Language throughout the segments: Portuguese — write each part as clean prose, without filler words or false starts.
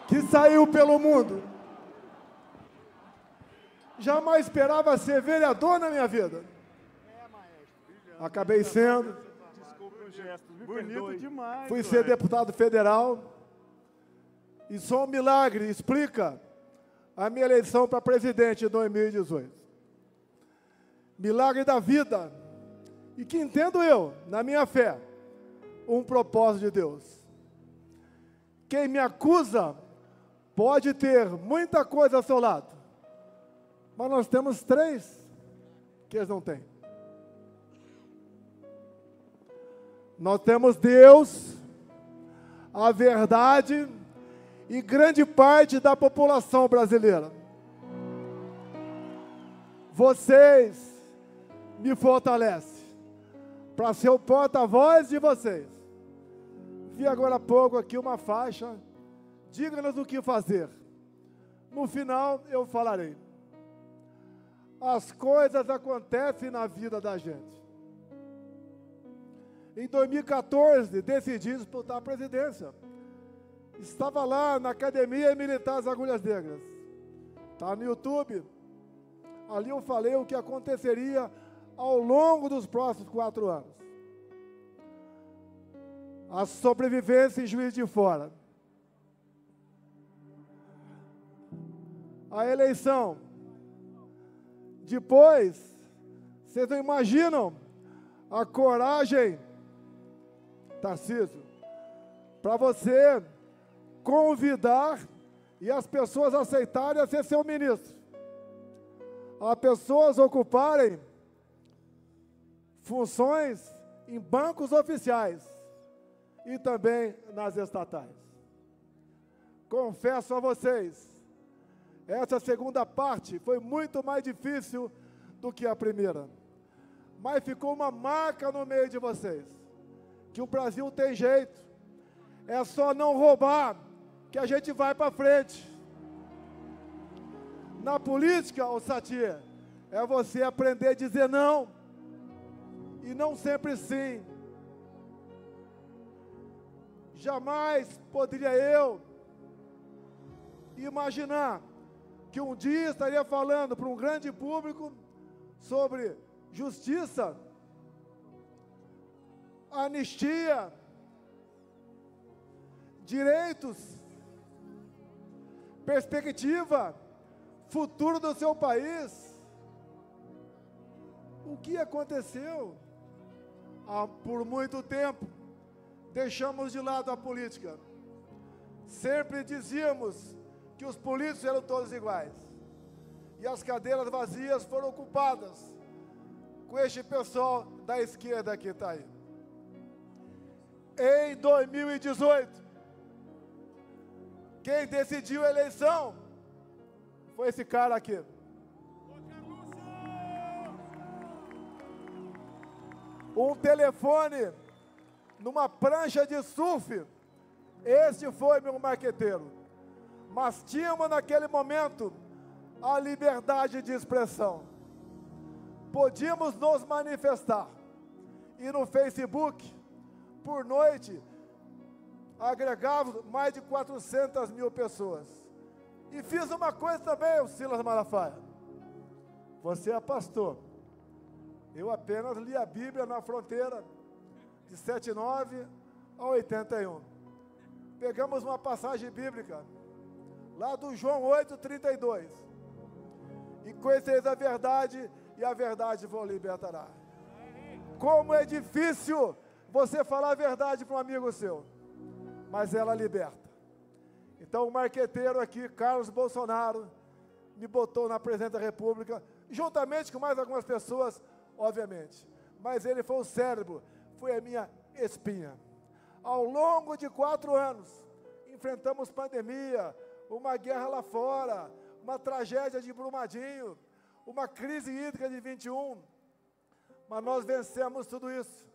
que saiu pelo mundo. Jamais esperava ser vereador na minha vida. Acabei sendo. Desculpa o gesto, me bonito demais. Fui ser deputado federal. E só um milagre explica a minha eleição para presidente em 2018. Milagre da vida. E que entendo eu, na minha fé, um propósito de Deus. Quem me acusa pode ter muita coisa ao seu lado, mas nós temos 3 que eles não têm. Nós temos Deus, a verdade e grande parte da população brasileira. Vocês me fortalecem para ser o porta-voz de vocês. Vi agora há pouco aqui uma faixa, diga-nos o que fazer. No final eu falarei. As coisas acontecem na vida da gente. Em 2014, decidi disputar a presidência. Estava lá na Academia Militar das Agulhas Negras. Está no YouTube. Ali eu falei o que aconteceria ao longo dos próximos 4 anos. A sobrevivência em Juiz de Fora. A eleição. Depois, vocês não imaginam a coragem, Tarcísio, para você convidar e as pessoas aceitarem a ser seu ministro. As pessoas ocuparem funções em bancos oficiais e também nas estatais. Confesso a vocês, essa segunda parte foi muito mais difícil do que a primeira. Mas ficou uma marca no meio de vocês, que o Brasil tem jeito. É só não roubar, que a gente vai para frente. Na política, ô Satir, é você aprender a dizer não, e não sempre sim. Jamais poderia eu imaginar que um dia estaria falando para um grande público sobre justiça, anistia, direitos, perspectiva, futuro do seu país. O que aconteceu? Por muito tempo, deixamos de lado a política. Sempre dizíamos que os políticos eram todos iguais. E as cadeiras vazias foram ocupadas com este pessoal da esquerda que está aí. Em 2018, quem decidiu a eleição foi esse cara aqui. Um telefone numa prancha de surf. Este foi meu marqueteiro. Mas tínhamos naquele momento a liberdade de expressão. Podíamos nos manifestar. E no Facebook, por noite, agregávamos mais de 400 mil pessoas. E fiz uma coisa também, o Silas Malafaia. Você é pastor. Eu apenas li a Bíblia na fronteira de 79 a 81. Pegamos uma passagem bíblica, lá do João 8:32. E conhecereis a verdade, e a verdade vos libertará. Como é difícil você falar a verdade para um amigo seu, mas ela liberta. Então o marqueteiro aqui, Carlos Bolsonaro, me botou na presidência da República, juntamente com mais algumas pessoas, obviamente. Mas ele foi o cérebro, foi a minha espinha. Ao longo de 4 anos, enfrentamos pandemia, uma guerra lá fora, uma tragédia de Brumadinho, uma crise hídrica de 21, mas nós vencemos tudo isso.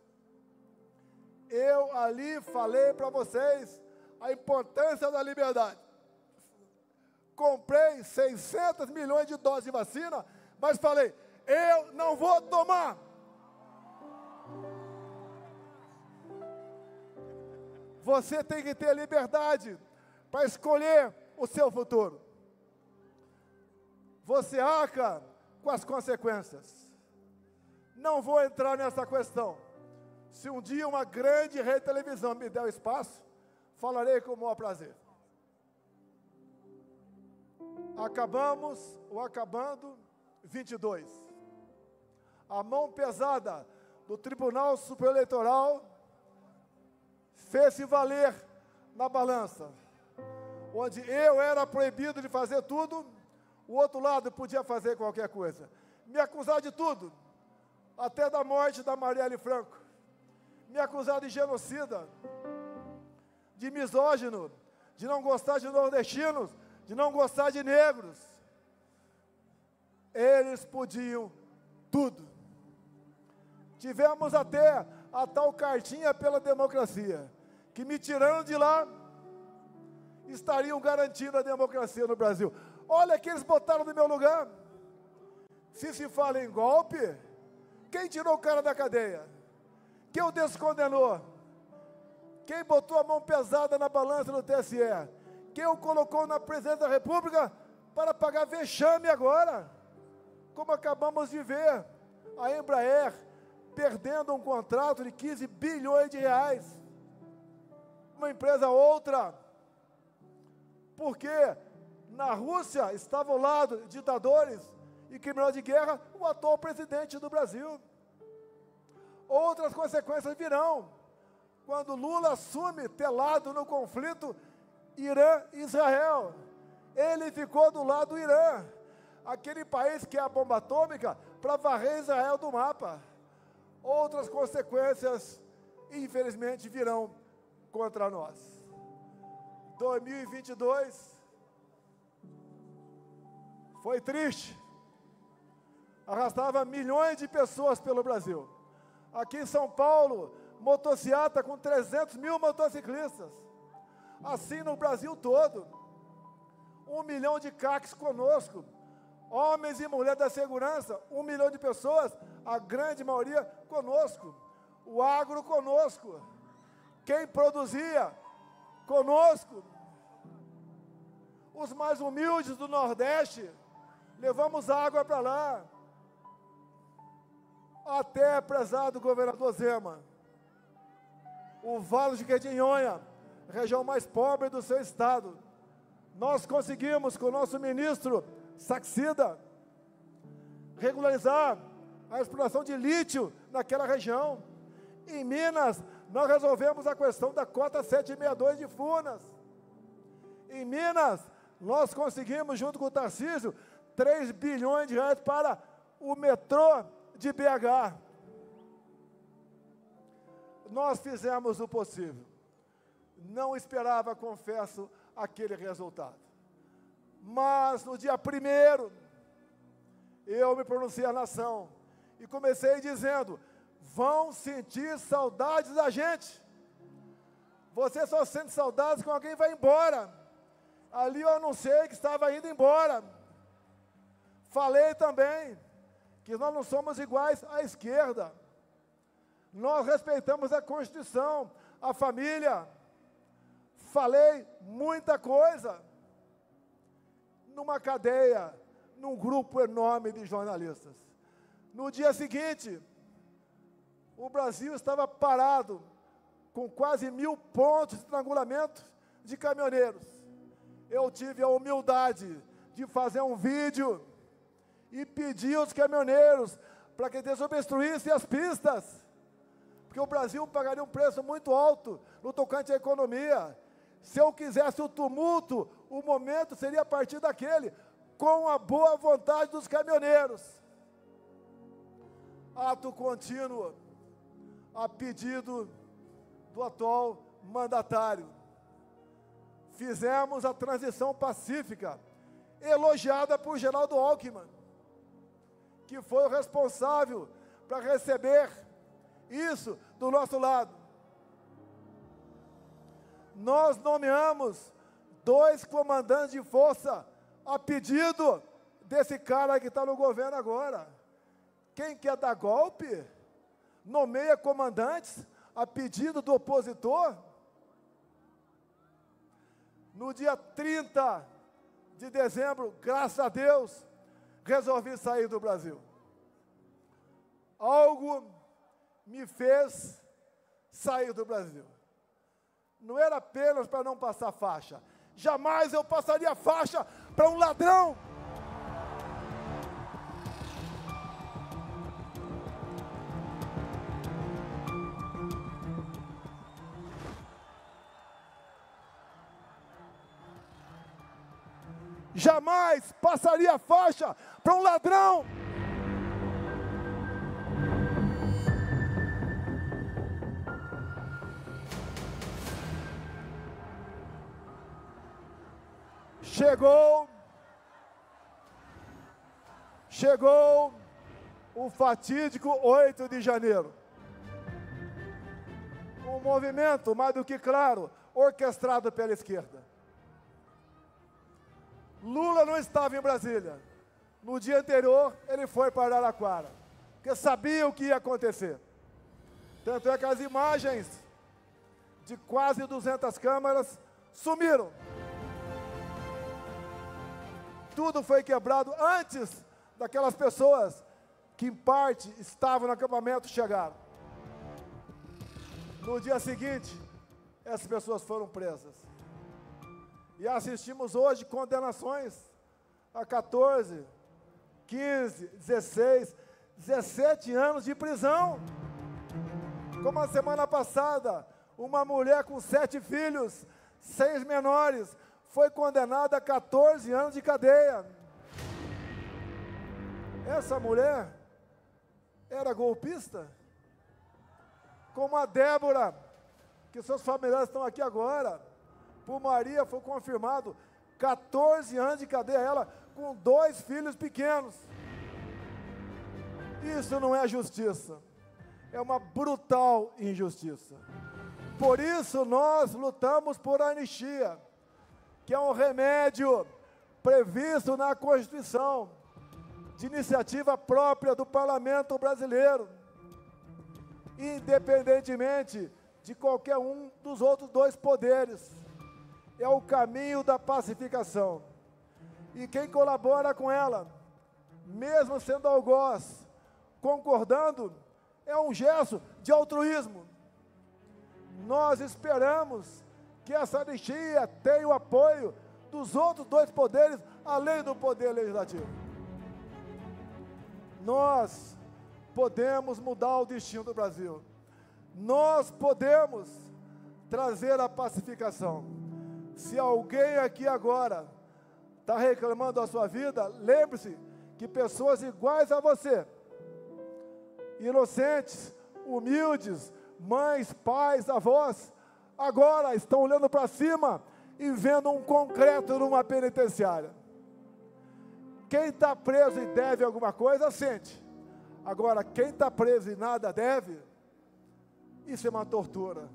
Eu ali falei para vocês a importância da liberdade. Comprei 600 milhões de doses de vacina, mas falei, eu não vou tomar. Você tem que ter liberdade para escolher o seu futuro. Você arca com as consequências. Não vou entrar nessa questão. Se um dia uma grande rede de televisão me der o espaço, falarei com o maior prazer. Acabando 22. A mão pesada do Tribunal Superior Eleitoral fez-se valer na balança, onde eu era proibido de fazer tudo, o outro lado podia fazer qualquer coisa. Me acusar de tudo, até da morte da Marielle Franco. Me acusar de genocida, de misógino, de não gostar de nordestinos, de não gostar de negros. Eles podiam tudo. Tivemos até a tal cartinha pela democracia, que me tirando de lá, estariam garantindo a democracia no Brasil. Olha que eles botaram no meu lugar. Se fala em golpe, quem tirou o cara da cadeia? Quem o descondenou? Quem botou a mão pesada na balança do TSE? Quem o colocou na presidência da República para pagar vexame agora? Como acabamos de ver, a Embraer perdendo um contrato de 15 bilhões de reais. Uma empresa outra. Porque na Rússia estava ao lado de ditadores e criminosos de guerra o atual presidente do Brasil. Outras consequências virão quando Lula assume telado no conflito Irã-Israel. Ele ficou do lado do Irã, aquele país que é a bomba atômica, para varrer Israel do mapa. Outras consequências, infelizmente, virão contra nós. 2022 foi triste. Arrastava milhões de pessoas pelo Brasil. Aqui em São Paulo, motociata com 300 mil motociclistas. Assim no Brasil todo. 1 milhão de CACs conosco. Homens e mulheres da segurança, 1 milhão de pessoas, a grande maioria conosco. O agro conosco. Quem produzia conosco. Os mais humildes do Nordeste, levamos água para lá. Até, prezado governador Zema, o Vale de Jequitinhonha, região mais pobre do seu estado, nós conseguimos, com o nosso ministro Saxida, regularizar a exploração de lítio naquela região. Em Minas, nós resolvemos a questão da cota 762 de Furnas. Em Minas, nós conseguimos, junto com o Tarcísio, 3 bilhões de reais para o metrô de BH. Nós fizemos o possível. Não esperava, confesso, aquele resultado. Mas no dia 1º, eu me pronunciei à nação e comecei dizendo: vão sentir saudades da gente. Você só sente saudades quando alguém vai embora. Ali eu anunciei que estava indo embora. Falei também que nós não somos iguais à esquerda. Nós respeitamos a Constituição, a família. Falei muita coisa. Numa cadeia, num grupo enorme de jornalistas. No dia seguinte, o Brasil estava parado, com quase 1000 pontos de estrangulamento de caminhoneiros. Eu tive a humildade de fazer um vídeo e pedir aos caminhoneiros para que desobstruíssem as pistas, porque o Brasil pagaria um preço muito alto no tocante à economia. Se eu quisesse o tumulto, o momento seria a partir daquele, com a boa vontade dos caminhoneiros. Ato contínuo, a pedido do atual mandatário. Fizemos a transição pacífica, elogiada por Geraldo Alckmin, que foi o responsável para receber isso do nosso lado. Nós nomeamos 2 comandantes de força a pedido desse cara que está no governo agora. Quem quer dar golpe, nomeia comandantes a pedido do opositor. No dia 30 de dezembro, graças a Deus, resolvi sair do Brasil. Algo me fez sair do Brasil. Não era apenas para não passar faixa. Jamais eu passaria faixa para um ladrão. Jamais passaria faixa para um ladrão. Chegou o fatídico 8 de janeiro. Um movimento, mais do que claro, orquestrado pela esquerda. Lula não estava em Brasília. No dia anterior, ele foi para Araraquara, porque sabia o que ia acontecer. Tanto é que as imagens de quase 200 câmaras sumiram. Tudo foi quebrado antes daquelas pessoas que, em parte, estavam no acampamento chegaram. No dia seguinte, essas pessoas foram presas. E assistimos hoje condenações a 14, 15, 16, 17 anos de prisão. Como a semana passada, uma mulher com 7 filhos, 6 menores, foi condenada a 14 anos de cadeia. Essa mulher era golpista? Como a Débora, que seus familiares estão aqui agora. Por Maria foi confirmado 14 anos de cadeia, ela com 2 filhos pequenos. Isso não é justiça, é uma brutal injustiça. Por isso nós lutamos por anistia, que é um remédio previsto na Constituição, de iniciativa própria do Parlamento brasileiro, independentemente de qualquer um dos outros 2 poderes. É o caminho da pacificação. E quem colabora com ela, mesmo sendo algoz, concordando, é um gesto de altruísmo. Nós esperamos que essa anistia tenha o apoio dos outros 2 poderes, além do poder legislativo. Nós podemos mudar o destino do Brasil. Nós podemos trazer a pacificação. Se alguém aqui agora está reclamando da sua vida, lembre-se que pessoas iguais a você, inocentes, humildes, mães, pais, avós, agora estão olhando para cima e vendo um concreto numa penitenciária. Quem está preso e deve alguma coisa, sente. Agora, quem está preso e nada deve, isso é uma tortura.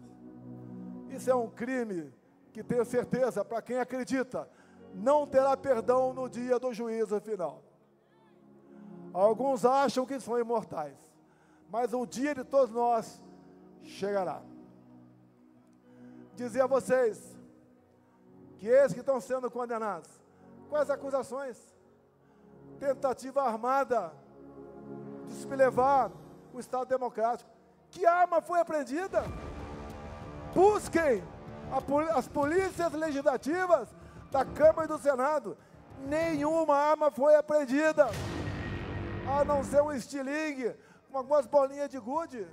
Isso é um crime que, tenho certeza, para quem acredita, não terá perdão no dia do juízo final. Alguns acham que são imortais, mas o dia de todos nós chegará. Dizer a vocês que esses que estão sendo condenados, quais acusações? Tentativa armada de sublevar o Estado Democrático. Que arma foi apreendida? Busquem as polícias legislativas da Câmara e do Senado. Nenhuma arma foi apreendida, a não ser um estilingue com algumas bolinhas de gude.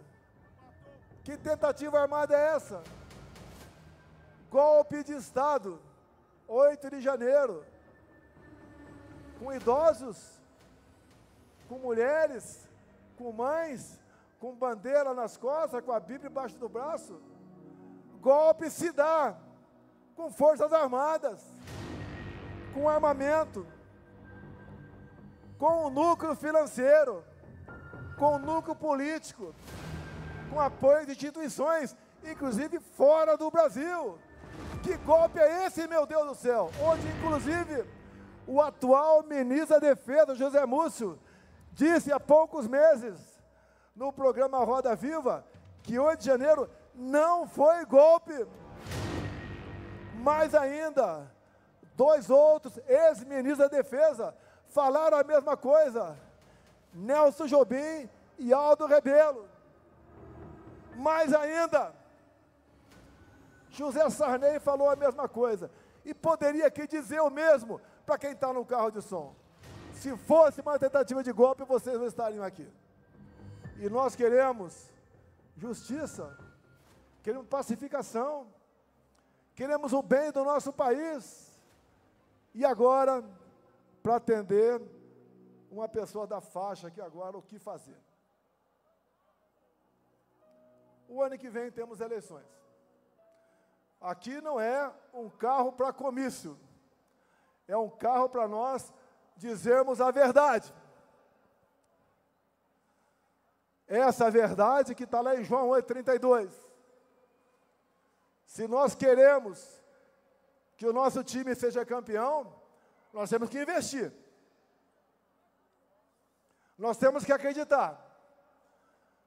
Que tentativa armada é essa? Golpe de Estado, 8 de janeiro, com idosos, com mulheres, com mães, com bandeira nas costas, com a Bíblia embaixo do braço. Golpe se dá com forças armadas, com armamento, com o núcleo financeiro, com o núcleo político, com apoio de instituições, inclusive fora do Brasil. Que golpe é esse, meu Deus do céu? Onde, inclusive, o atual ministro da Defesa, José Múcio, disse há poucos meses, no programa Roda Viva, que 8 de janeiro não foi golpe. Mais ainda, 2 outros ex-ministros da Defesa falaram a mesma coisa, Nelson Jobim e Aldo Rebelo. Mais ainda, José Sarney falou a mesma coisa, e poderia aqui dizer o mesmo para quem está no carro de som. Se fosse uma tentativa de golpe, vocês não estariam aqui. E nós queremos justiça, queremos pacificação, queremos o bem do nosso país. E agora, para atender uma pessoa da faixa aqui agora, o que fazer? O ano que vem temos eleições. Aqui não é um carro para comício, é um carro para nós dizermos a verdade. Essa verdade que está lá em João 8,32. Se nós queremos que o nosso time seja campeão, nós temos que investir. Nós temos que acreditar.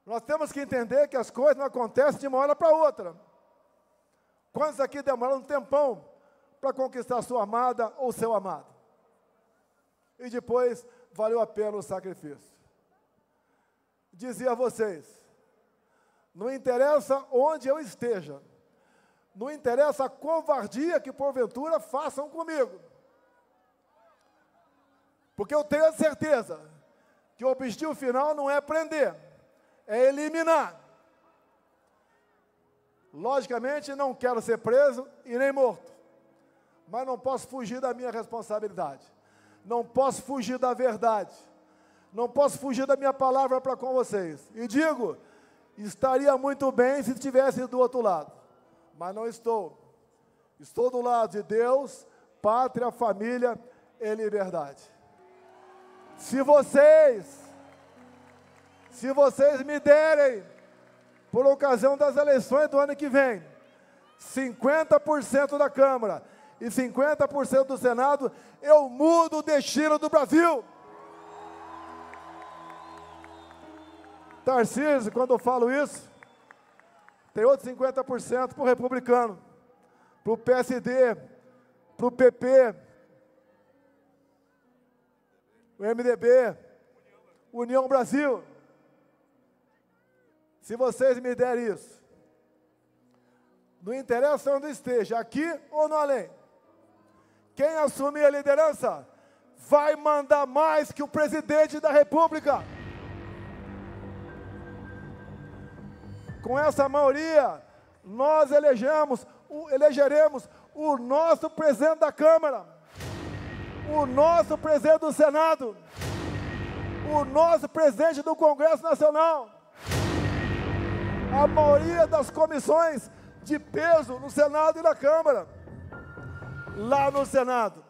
Nós temos que entender que as coisas não acontecem de uma hora para outra. Quantos aqui demoraram um tempão para conquistar sua amada ou seu amado? E depois valeu a pena o sacrifício. Dizia a vocês, não interessa onde eu esteja, não interessa a covardia que porventura façam comigo, porque eu tenho a certeza que o objetivo final não é prender, é eliminar. Logicamente não quero ser preso e nem morto, mas não posso fugir da minha responsabilidade, não posso fugir da verdade, não posso fugir da minha palavra para com vocês. E digo, estaria muito bem se estivesse do outro lado, mas não estou. Estou do lado de Deus, pátria, família e liberdade. Se vocês me derem, por ocasião das eleições do ano que vem, 50% da Câmara e 50% do Senado, eu mudo o destino do Brasil. Tarcísio, quando eu falo isso, tem outros 50% para o republicano, para o PSD, para o PP, o MDB, União Brasil. Se vocês me derem isso, não interessa onde esteja, aqui ou no além, quem assumir a liderança vai mandar mais que o presidente da República. Com essa maioria, nós elegeremos o nosso presidente da Câmara, o nosso presidente do Senado, o nosso presidente do Congresso Nacional, a maioria das comissões de peso no Senado e na Câmara. Lá no Senado,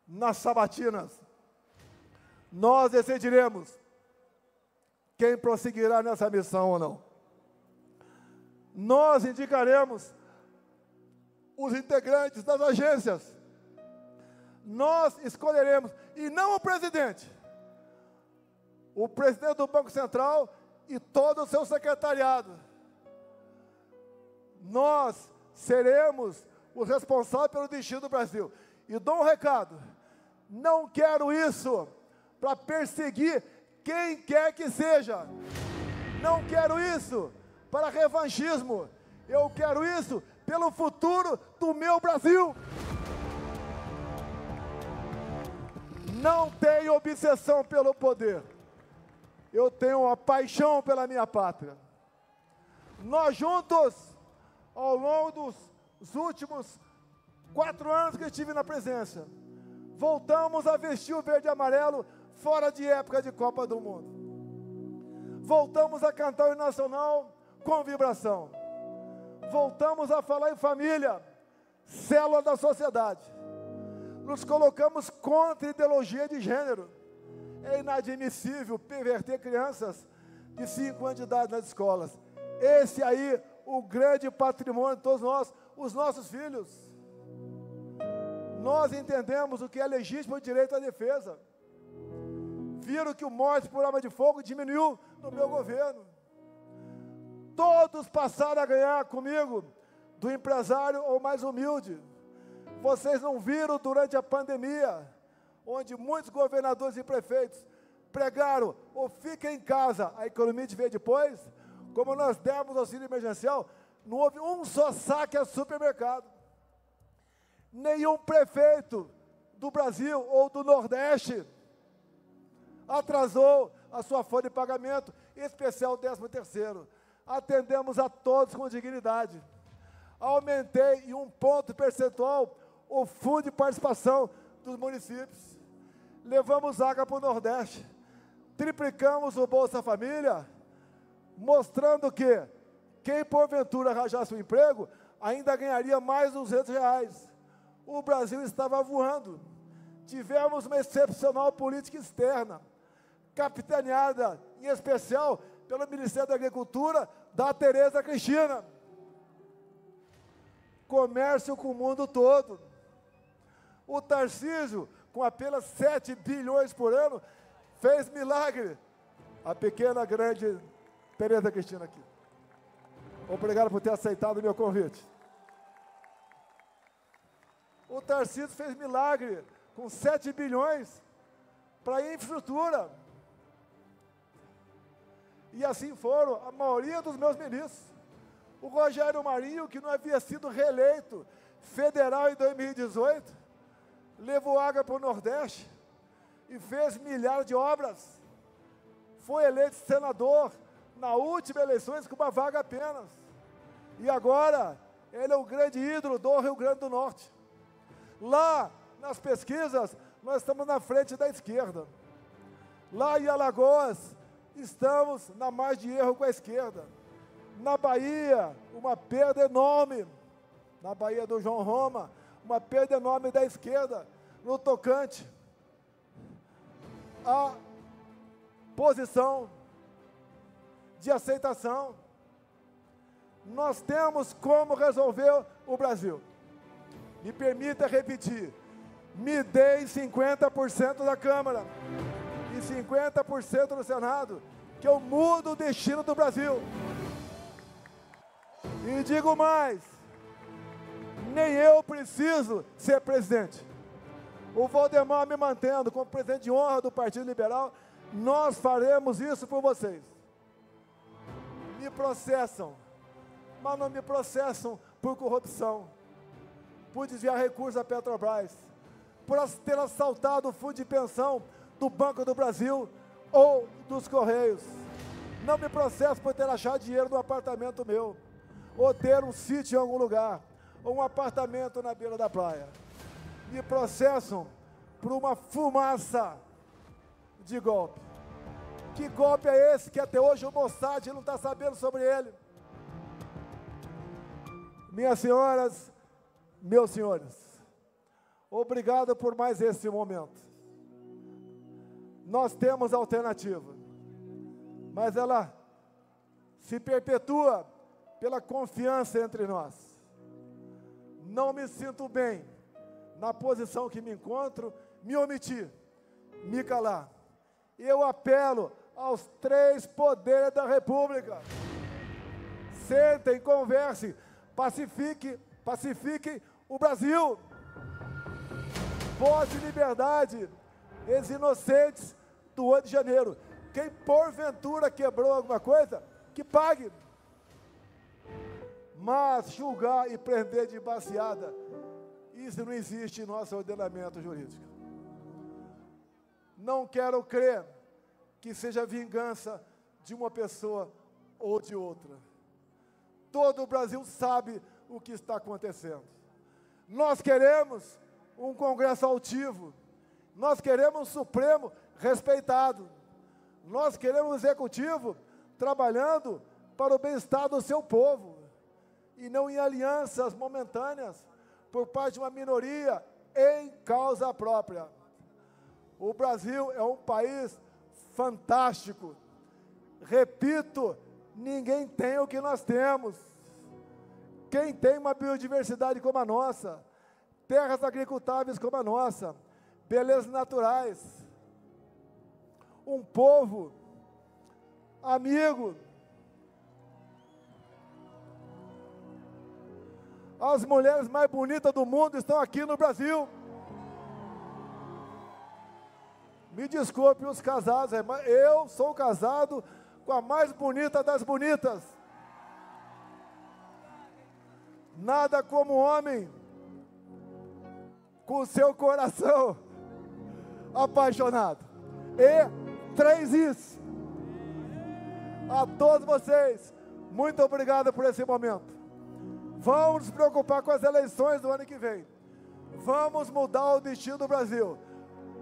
nas sabatinas, nós decidiremos quem prosseguirá nessa missão ou não. Nós indicaremos os integrantes das agências. Nós escolheremos, e não o presidente do Banco Central e todo o seu secretariado. Nós seremos os responsáveis pelo destino do Brasil. E dou um recado, não quero isso para perseguir quem quer que seja. Não quero isso para revanchismo. Eu quero isso pelo futuro do meu Brasil. Não tenho obsessão pelo poder. Eu tenho uma paixão pela minha pátria. Nós juntos, ao longo dos últimos 4 anos que estive na presidência, voltamos a vestir o verde e amarelo fora de época de Copa do Mundo. Voltamos a cantar o hino nacional com vibração. Voltamos a falar em família, célula da sociedade. Nos colocamos contra a ideologia de gênero. É inadmissível perverter crianças de 5 anos de idade nas escolas. Esse aí, o grande patrimônio de todos nós, os nossos filhos. Nós entendemos o que é legítimo direito à defesa. Viram que o morte por arma de fogo diminuiu no meu governo. Todos passaram a ganhar comigo do empresário ou mais humilde. Vocês não viram durante a pandemia, onde muitos governadores e prefeitos pregaram ou fiquem em casa, a economia de ver depois, como nós demos auxílio emergencial, não houve um só saque a supermercado. Nenhum prefeito do Brasil ou do Nordeste atrasou a sua folha de pagamento, em especial o 13º. Atendemos a todos com dignidade. Aumentei em 1 ponto percentual o fundo de participação dos municípios. Levamos água para o Nordeste. Triplicamos o Bolsa Família, mostrando que quem porventura arranjasse um emprego, ainda ganharia mais R$200. O Brasil estava voando. Tivemos uma excepcional política externa, capitaneada, em especial, pelo Ministério da Agricultura, da Tereza Cristina. Comércio com o mundo todo. O Tarcísio, com apenas 7 bilhões por ano, fez milagre. A pequena, grande Tereza Cristina aqui. Obrigado por ter aceitado o meu convite. O Tarcísio fez milagre com 7 bilhões para infraestrutura. E assim foram a maioria dos meus ministros. O Rogério Marinho, que não havia sido reeleito federal em 2018, levou água para o Nordeste e fez milhares de obras. Foi eleito senador na última eleições com uma vaga apenas. E agora, ele é o grande ídolo do Rio Grande do Norte. Lá, nas pesquisas, nós estamos na frente da esquerda. Lá em Alagoas, estamos na margem de erro com a esquerda. Na Bahia, uma perda enorme. Na Bahia do João Roma, uma perda enorme da esquerda. No tocante, a posição de aceitação. Nós temos como resolver o Brasil. Me permita repetir. Me deem 50% da Câmara e 50% do Senado, que eu mudo o destino do Brasil. E digo mais, nem eu preciso ser presidente. O Valdemar me mantendo como presidente de honra do Partido Liberal, nós faremos isso por vocês. Me processam, mas não me processam por corrupção, por desviar recursos da Petrobras, por ter assaltado o fundo de pensão do Banco do Brasil ou dos Correios. Não me processam por ter achado dinheiro no apartamento meu, ou ter um sítio em algum lugar, ou um apartamento na beira da praia. Me processam por uma fumaça de golpe. Que golpe é esse que até hoje o Mossad não está sabendo sobre ele? Minhas senhoras, meus senhores, obrigado por mais esse momento. Nós temos alternativa, mas ela se perpetua pela confiança entre nós. Não me sinto bem na posição que me encontro, me omitir, me calar. Eu apelo aos 3 poderes da República. Sentem, conversem, pacifiquem o Brasil. Voz de liberdade, esses inocentes do 8 de janeiro. Quem porventura quebrou alguma coisa, que pague. Mas julgar e prender de baseada, isso não existe em nosso ordenamento jurídico. Não quero crer que seja vingança de uma pessoa ou de outra. Todo o Brasil sabe o que está acontecendo. Nós queremos um Congresso altivo. Nós queremos um Supremo respeitado. Nós queremos um Executivo trabalhando para o bem-estar do seu povo e não em alianças momentâneas por parte de uma minoria em causa própria. O Brasil é um país fantástico. Repito, ninguém tem o que nós temos. Quem tem uma biodiversidade como a nossa, terras agricultáveis como a nossa, belezas naturais, um povo amigo, As mulheres mais bonitas do mundo estão aqui no Brasil. Me desculpe os casados, mas eu sou casado com a mais bonita das bonitas. Nada como homem com o seu coração apaixonado. E 3 Is. A todos vocês, muito obrigado por esse momento. Vamos nos preocupar com as eleições do ano que vem. Vamos mudar o destino do Brasil.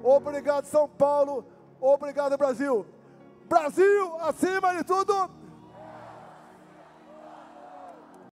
Obrigado, São Paulo. Obrigado, Brasil. Brasil, acima de tudo.